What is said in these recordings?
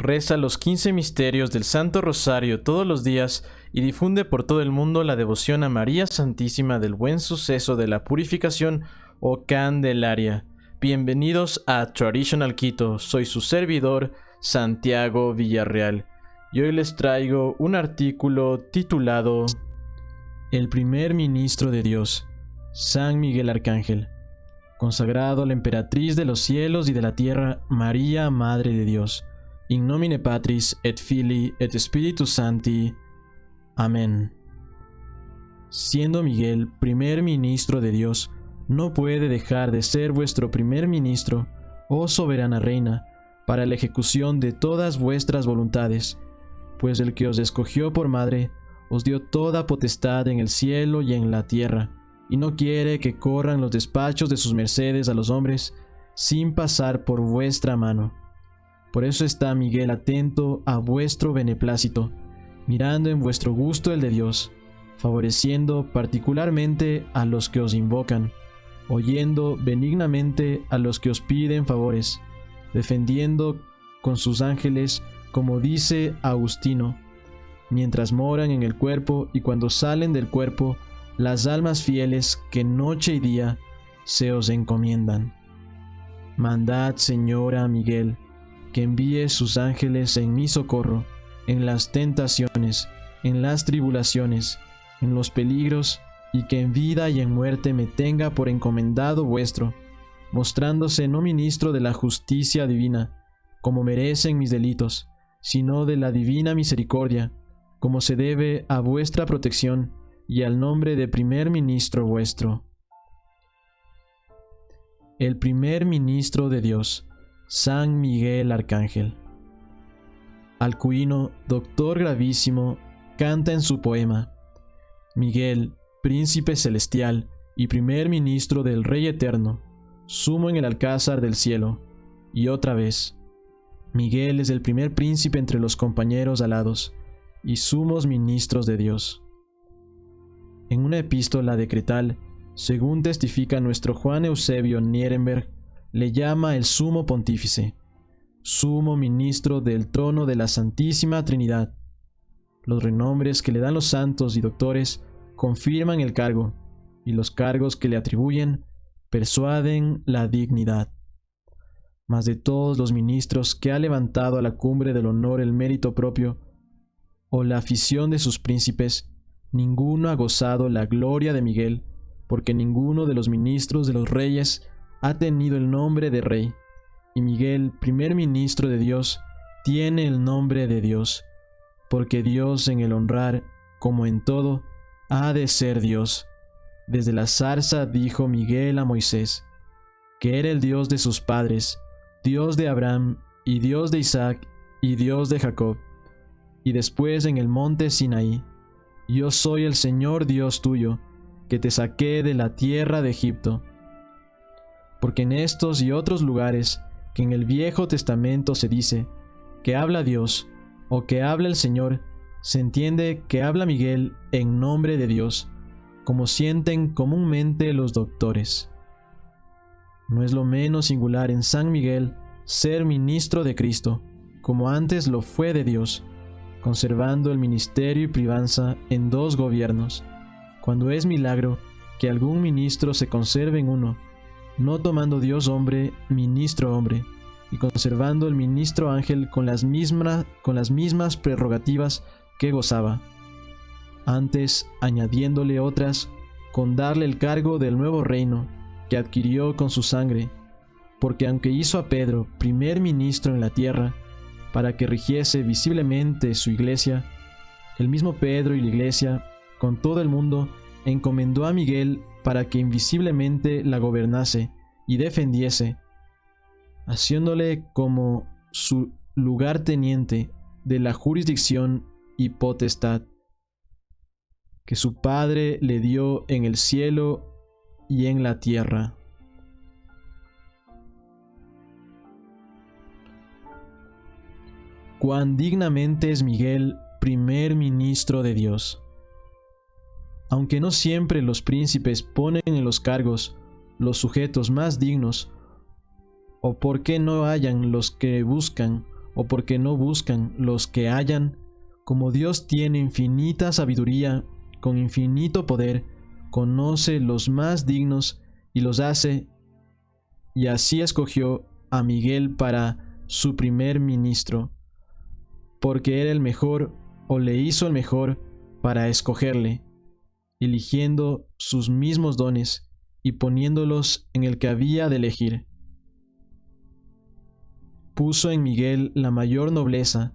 Reza los 15 misterios del Santo Rosario todos los días y difunde por todo el mundo la devoción a María Santísima del Buen Suceso de la Purificación o Candelaria. Bienvenidos a Traditional Quito, soy su servidor Santiago Villarreal y hoy les traigo un artículo titulado El primer ministro de Dios, San Miguel Arcángel, consagrado a la emperatriz de los cielos y de la tierra, María, Madre de Dios. In nomine Patris et Filii et Spiritus Sancti. Amén. Siendo Miguel primer ministro de Dios, no puede dejar de ser vuestro primer ministro, oh soberana reina, para la ejecución de todas vuestras voluntades, pues el que os escogió por madre, os dio toda potestad en el cielo y en la tierra, y no quiere que corran los despachos de sus mercedes a los hombres, sin pasar por vuestra mano. Por eso está Miguel atento a vuestro beneplácito, mirando en vuestro gusto el de Dios, favoreciendo particularmente a los que os invocan, oyendo benignamente a los que os piden favores, defendiendo con sus ángeles, como dice Agustino, mientras moran en el cuerpo y cuando salen del cuerpo, las almas fieles que noche y día se os encomiendan. Mandad, Señora, a Miguel, que envíe sus ángeles en mi socorro, en las tentaciones, en las tribulaciones, en los peligros, y que en vida y en muerte me tenga por encomendado vuestro, mostrándose no ministro de la justicia divina, como merecen mis delitos, sino de la divina misericordia, como se debe a vuestra protección y al nombre de primer ministro vuestro. El primer ministro de Dios, San Miguel Arcángel. Alcuino, doctor gravísimo, canta en su poema: Miguel, príncipe celestial y primer ministro del Rey eterno, sumo en el alcázar del cielo. Y otra vez, Miguel es el primer príncipe entre los compañeros alados y sumos ministros de Dios. En una epístola decretal, según testifica nuestro Juan Eusebio Nierenberg, le llama el sumo pontífice, sumo ministro del trono de la Santísima Trinidad. Los renombres que le dan los santos y doctores confirman el cargo, y los cargos que le atribuyen persuaden la dignidad. Mas de todos los ministros que ha levantado a la cumbre del honor el mérito propio, o la afición de sus príncipes, ninguno ha gozado la gloria de Miguel, porque ninguno de los ministros de los reyes ha tenido el nombre de rey, y Miguel, primer ministro de Dios, tiene el nombre de Dios, porque Dios en el honrar, como en todo, ha de ser Dios. Desde la zarza dijo Miguel a Moisés, que era el Dios de sus padres, Dios de Abraham, y Dios de Isaac, y Dios de Jacob. Y después en el monte Sinaí, yo soy el Señor Dios tuyo, que te saqué de la tierra de Egipto. Porque en estos y otros lugares que en el Viejo Testamento se dice que habla Dios o que habla el Señor, se entiende que habla Miguel en nombre de Dios, como sienten comúnmente los doctores. No es lo menos singular en San Miguel ser ministro de Cristo, como antes lo fue de Dios, conservando el ministerio y privanza en dos gobiernos, cuando es milagro que algún ministro se conserve en uno, no tomando Dios hombre, ministro hombre, y conservando el ministro ángel con las mismas prerrogativas que gozaba, antes añadiéndole otras, con darle el cargo del nuevo reino que adquirió con su sangre, porque aunque hizo a Pedro primer ministro en la tierra, para que rigiese visiblemente su iglesia, el mismo Pedro y la iglesia, con todo el mundo, encomendó a Miguel para que invisiblemente la gobernase y defendiese, haciéndole como su lugarteniente de la jurisdicción y potestad que su Padre le dio en el cielo y en la tierra. Cuán dignamente es Miguel, primer ministro de Dios. Aunque no siempre los príncipes ponen en los cargos los sujetos más dignos, o porque no hayan los que buscan o porque no buscan los que hallan, como Dios tiene infinita sabiduría, con infinito poder, conoce los más dignos y los hace, y así escogió a Miguel para su primer ministro, porque era el mejor, o le hizo el mejor, para escogerle, eligiendo sus mismos dones y poniéndolos en el que había de elegir. Puso en Miguel la mayor nobleza,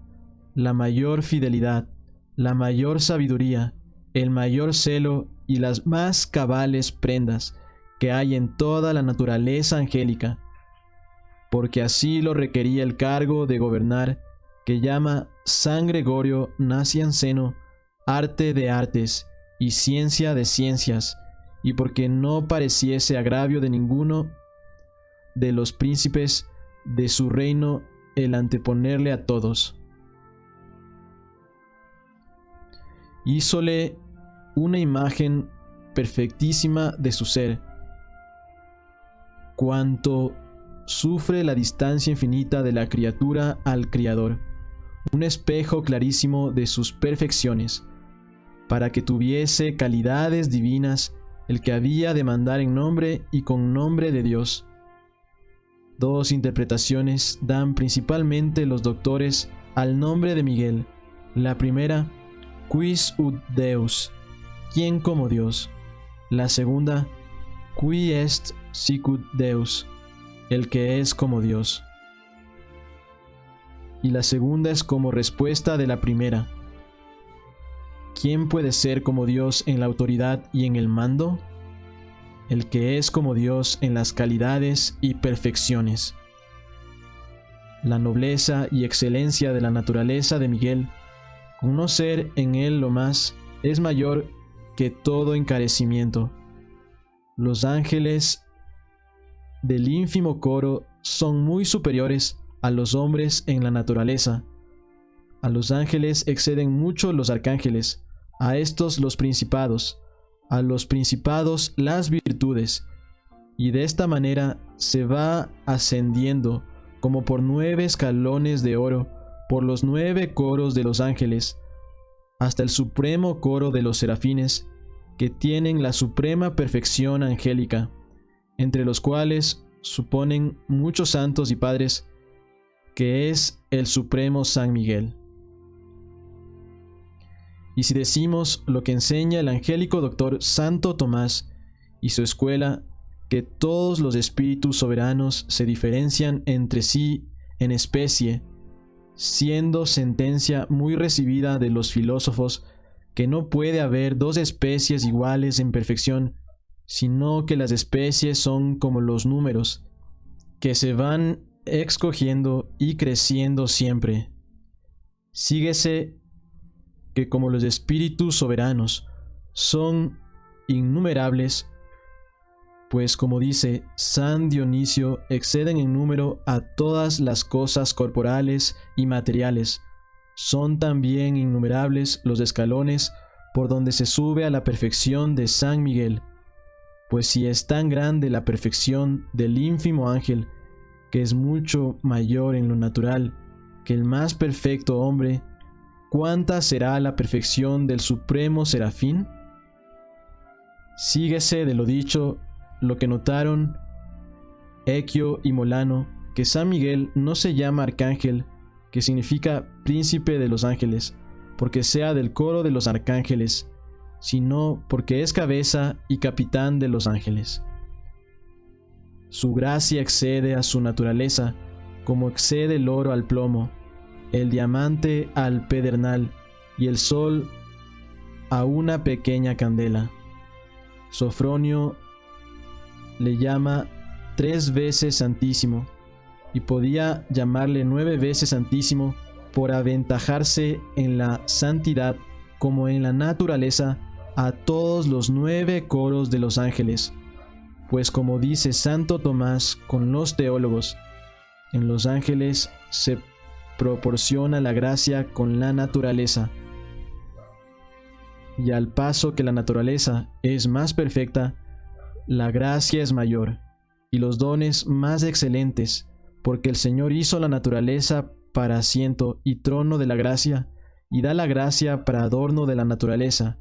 la mayor fidelidad, la mayor sabiduría, el mayor celo y las más cabales prendas que hay en toda la naturaleza angélica, porque así lo requería el cargo de gobernar, que llama San Gregorio Nacianceno arte de artes y ciencia de ciencias, y porque no pareciese agravio de ninguno de los príncipes de su reino el anteponerle a todos. Hízole una imagen perfectísima de su ser, cuanto sufre la distancia infinita de la criatura al Criador, un espejo clarísimo de sus perfecciones, para que tuviese calidades divinas el que había de mandar en nombre y con nombre de Dios. Dos interpretaciones dan principalmente los doctores al nombre de Miguel. La primera, quis ut Deus, ¿quién como Dios? La segunda, qui est sicut Deus, el que es como Dios. Y la segunda es como respuesta de la primera. ¿Quién puede ser como Dios en la autoridad y en el mando? El que es como Dios en las calidades y perfecciones. La nobleza y excelencia de la naturaleza de Miguel, conocer en él lo más, es mayor que todo encarecimiento. Los ángeles del ínfimo coro son muy superiores a los hombres en la naturaleza. A los ángeles exceden mucho los arcángeles, a estos los principados, a los principados las virtudes, y de esta manera se va ascendiendo como por 9 escalones de oro por los 9 coros de los ángeles, hasta el supremo coro de los serafines, que tienen la suprema perfección angélica, entre los cuales suponen muchos santos y padres, que es el supremo San Miguel. Y si decimos lo que enseña el angélico doctor Santo Tomás y su escuela, que todos los espíritus soberanos se diferencian entre sí en especie, siendo sentencia muy recibida de los filósofos que no puede haber dos especies iguales en perfección, sino que las especies son como los números, que se van escogiendo y creciendo siempre. Síguese que como los espíritus soberanos son innumerables, pues como dice San Dionisio, exceden en número a todas las cosas corporales y materiales, son también innumerables los escalones por donde se sube a la perfección de San Miguel, pues si es tan grande la perfección del ínfimo ángel, que es mucho mayor en lo natural que el más perfecto hombre, ¿cuánta será la perfección del supremo serafín? Síguese de lo dicho lo que notaron Equio y Molano, que San Miguel no se llama arcángel, que significa príncipe de los ángeles, porque sea del coro de los arcángeles, sino porque es cabeza y capitán de los ángeles. Su gracia excede a su naturaleza, como excede el oro al plomo, el diamante al pedernal y el sol a una pequeña candela. Sofronio le llama 3 veces Santísimo, y podía llamarle 9 veces Santísimo por aventajarse en la santidad como en la naturaleza a todos los 9 coros de los ángeles, pues como dice Santo Tomás con los teólogos, en los ángeles se proporciona la gracia con la naturaleza, y al paso que la naturaleza es más perfecta, la gracia es mayor, y los dones más excelentes, porque el Señor hizo la naturaleza para asiento y trono de la gracia, y da la gracia para adorno de la naturaleza.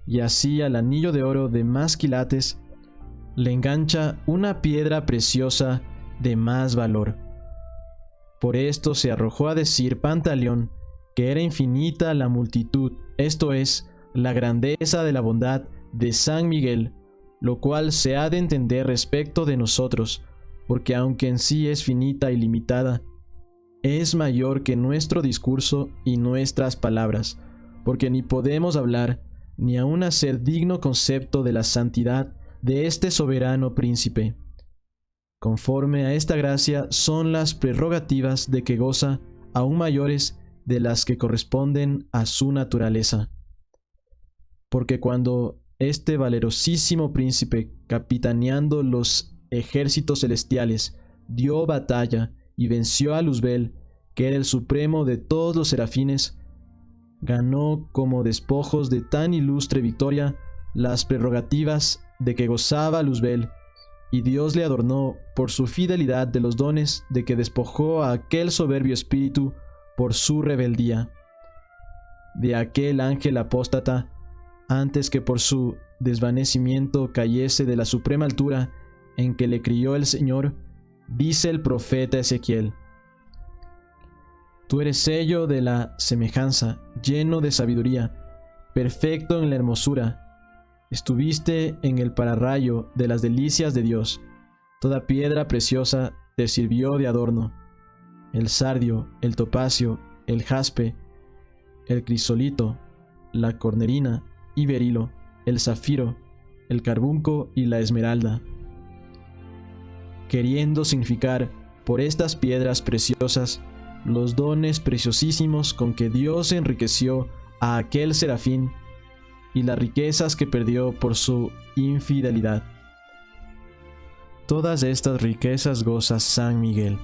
Y así al anillo de oro de más quilates le engancha una piedra preciosa de más valor. Por esto se arrojó a decir Pantaleón que era infinita la multitud, esto es, la grandeza de la bondad de San Miguel, lo cual se ha de entender respecto de nosotros, porque aunque en sí es finita y limitada, es mayor que nuestro discurso y nuestras palabras, porque ni podemos hablar, ni aun hacer digno concepto de la santidad de este soberano príncipe. Conforme a esta gracia son las prerrogativas de que goza, aún mayores de las que corresponden a su naturaleza. Porque cuando este valerosísimo príncipe, capitaneando los ejércitos celestiales, dio batalla y venció a Luzbel, que era el supremo de todos los serafines, ganó como despojos de tan ilustre victoria las prerrogativas de que gozaba Luzbel, y Dios le adornó por su fidelidad de los dones de que despojó a aquel soberbio espíritu por su rebeldía, de aquel ángel apóstata, antes que por su desvanecimiento cayese de la suprema altura en que le crió el Señor, dice el profeta Ezequiel: Tú eres sello de la semejanza, lleno de sabiduría, perfecto en la hermosura. Estuviste en el pararrayo de las delicias de Dios. Toda piedra preciosa te sirvió de adorno. El sardio, el topacio, el jaspe, el crisolito, la cornerina y berilo, el zafiro, el carbunco y la esmeralda. Queriendo significar por estas piedras preciosas los dones preciosísimos con que Dios enriqueció a aquel serafín y las riquezas que perdió por su infidelidad. Todas estas riquezas goza San Miguel.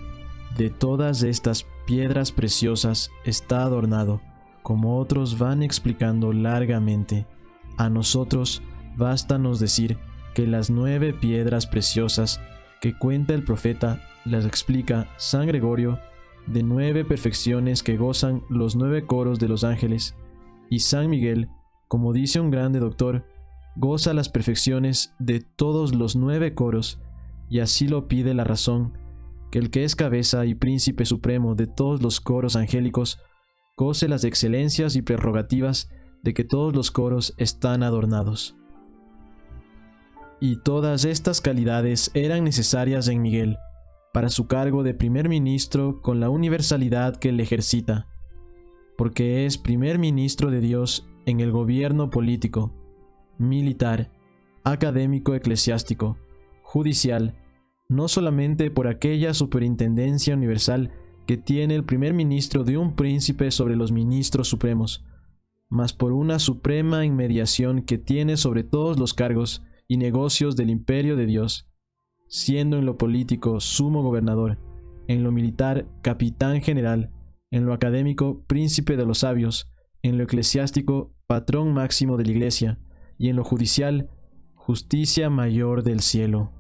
De todas estas piedras preciosas está adornado, como otros van explicando largamente. A nosotros bástanos decir que las 9 piedras preciosas que cuenta el profeta las explica San Gregorio, de 9 perfecciones que gozan los 9 coros de los ángeles, y San Miguel, como dice un grande doctor, goza las perfecciones de todos los 9 coros, y así lo pide la razón, que el que es cabeza y príncipe supremo de todos los coros angélicos, goce las excelencias y prerrogativas de que todos los coros están adornados. Y todas estas calidades eran necesarias en Miguel, para su cargo de primer ministro con la universalidad que le ejercita, porque es primer ministro de Dios en el gobierno político, militar, académico, eclesiástico, judicial, no solamente por aquella superintendencia universal que tiene el primer ministro de un príncipe sobre los ministros supremos, mas por una suprema inmediación que tiene sobre todos los cargos y negocios del imperio de Dios, siendo en lo político sumo gobernador, en lo militar capitán general, en lo académico príncipe de los sabios, en lo eclesiástico patrón máximo de la iglesia, y en lo judicial justicia mayor del cielo.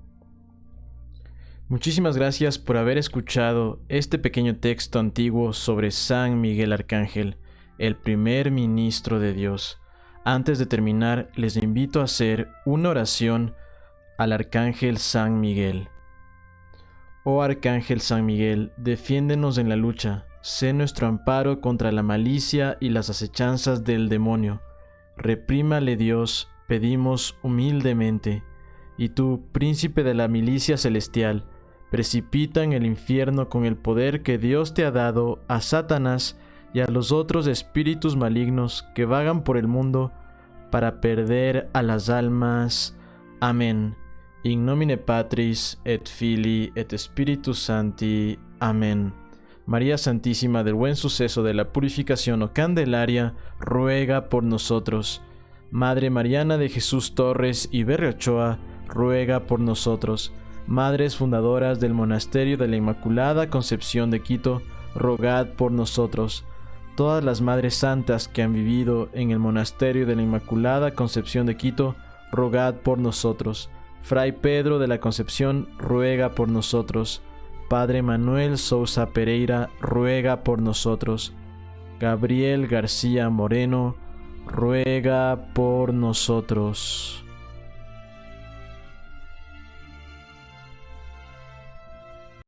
Muchísimas gracias por haber escuchado este pequeño texto antiguo sobre San Miguel Arcángel, el primer ministro de Dios. Antes de terminar, les invito a hacer una oración al Arcángel San Miguel. Oh Arcángel San Miguel, defiéndenos en la lucha, sé nuestro amparo contra la malicia y las acechanzas del demonio. Reprímale Dios, pedimos humildemente. Y tú, príncipe de la milicia celestial, precipita en el infierno con el poder que Dios te ha dado a Satanás y a los otros espíritus malignos que vagan por el mundo para perder a las almas. Amén. In nomine Patris et Filii et Spiritus Sancti. Amén. María Santísima del Buen Suceso de la Purificación o Candelaria, ruega por nosotros. Madre Mariana de Jesús Torres y Berriochoa, ruega por nosotros. Madres fundadoras del Monasterio de la Inmaculada Concepción de Quito, rogad por nosotros. Todas las Madres Santas que han vivido en el Monasterio de la Inmaculada Concepción de Quito, rogad por nosotros. Fray Pedro de la Concepción, ruega por nosotros. Padre Manuel Sousa Pereira, ruega por nosotros. Gabriel García Moreno, ruega por nosotros.